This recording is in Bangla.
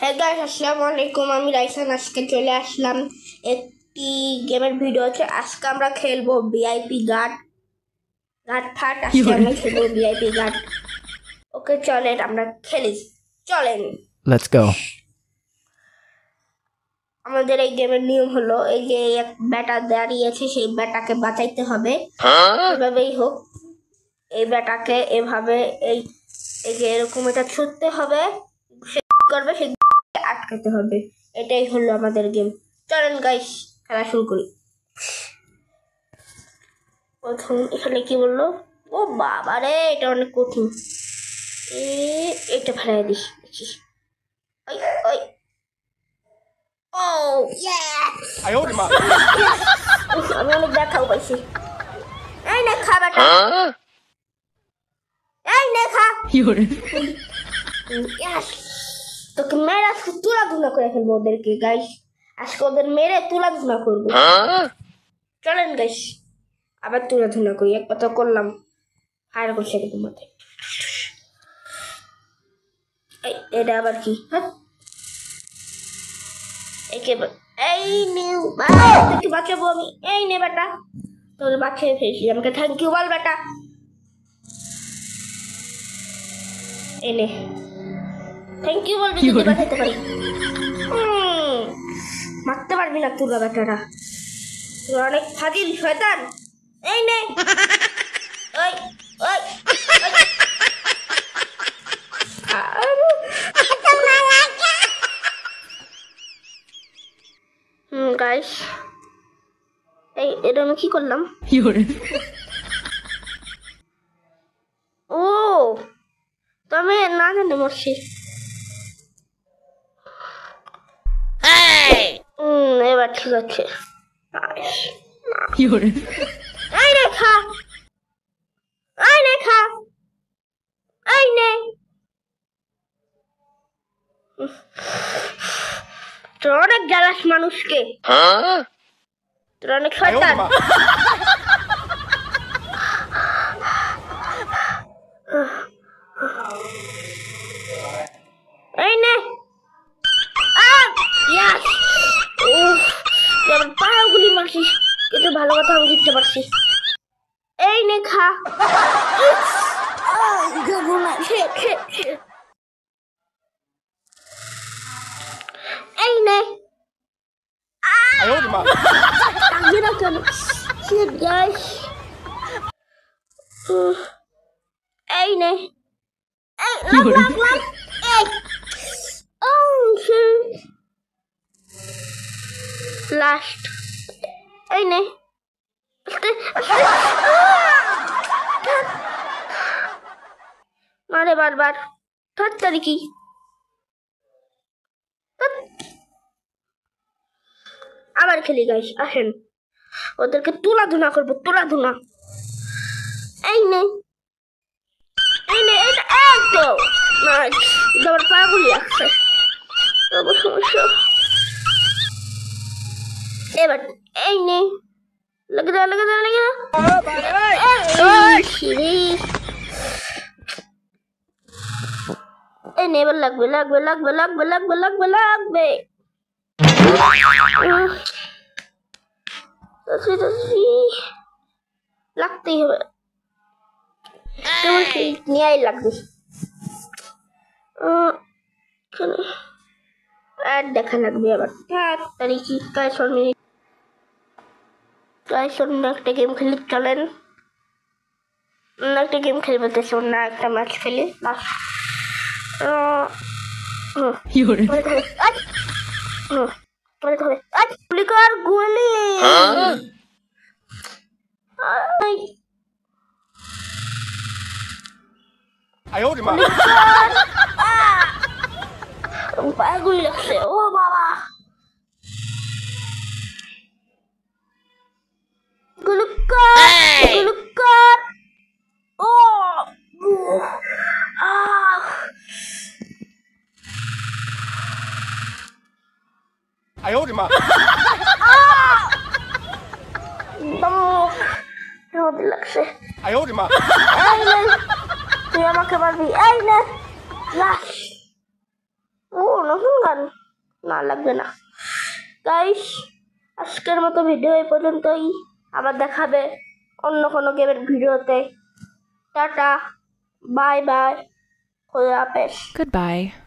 হ্যাঁ গাইস, আসসালামু আলাইকুম। আমি রাইসান। আজকে চলে আসলাম একটি গেমের ভিডিও আছে। আজকে আমরা খেলবো ভিআইপি গার্ড ফাট। আজকে আমরা খেলবো ভিআইপি গার্ড। ওকে চলেন আমরা খেলি, চলেন লেটস গো। আমাদের এই গেমের নিয়ম হলো, এই যে এক ব্যাটা দাঁড়িয়ে আছে, সেই ব্যাটাকে বাঁচাইতে হবে এভাবেই হোক। এই ব্যাটাকে এভাবে এই যে এরকম এটা ছুটতে হবে, সে করবে সে আটকাতে হবে। এটাই হলো আমাদের গেম। চলেন গাইস খেলা শুরু করি। প্রথম এখানে কি বললো? ও বাবা রে, এটা অনেক কঠিন। এটা ফেলাই দিস। ওই ওই ও আমি অনেক ব্যথাও পাইছি। এই নে খা বেটা, এই নে খা। তোকে মেরে আজকে তুলা ধুলা করে ফেলবো ওদেরকে গাইস। আজকে ওদের মেরে তুলা ধুলা করবো। চলেন গাইস আবার তুলা ধুলা করি। এক কথা করলাম, ফায়ার করছে কিন্তু মাথায়। এটা আবার কি? এই নিউ তোকে বাঁচাবো আমি। এই নে বেটা, তোর বাঁচিয়ে ফেলছি। আমাকে থ্যাংক ইউ বল বেটা। এই নে থ্যাংক ইউ বলবি যদি বাঁচাতে পারি। মারতে পারবি না তোরা বেটারা, তোরা অনেক ফাজিল শয়তান। এই নে ওই ওই গাইস, এই এটা আমি কি করলাম? ও তো আমি না জানি মরছি। এবার ঠিক আছে। এই নে খা, এই নে খা, এই নে। তোর অনেক জ্বালাস মানুষকে, তোর অনেক শয়তান। এই নে পাগুলি মারছিস, কিন্তু ভালো কথা আমি জিততে পারছি। এই নে খা। এই নে এই নে লাস্ট। এই নে মারে বারবার। তাড়াতাড়ি কি আবার খেলি গাইস। আসেন ওদেরকে তুলা ধুনা করবো, তুলা ধুনা। এই নে এই নে, একদম তোমার পাগুলি আসছে। সমস্যা এবার এই নে লেগে দাও, লেগে দাও, লেগে দাও। এই নে এবার লাগবে, লাগবে, লাগবে, লাগবে, লাগবে, লাগবে, লাগবে। লাগতেই হবে, নিয়েই লাগবে। আর দেখা লাগবে আবার। তারিখি একটা গেম খেলি। চলেন একটা গেম খেলবো, না একটা ম্যাচ খেলি। গুলি পাগুলি লাগছে। ও বাবা, গুলুকার ও লাগছে। তুই আমাকে মারবি। এই নে ও নতুন গান? না, লাগবে না। গাইস, আজকের মতো ভিডিও এই পর্যন্তই। আবার দেখাবে অন্য কোনো গেমের ভিডিওতে। টাটা, বাই বাই, খোদা হাফেজ। Goodbye.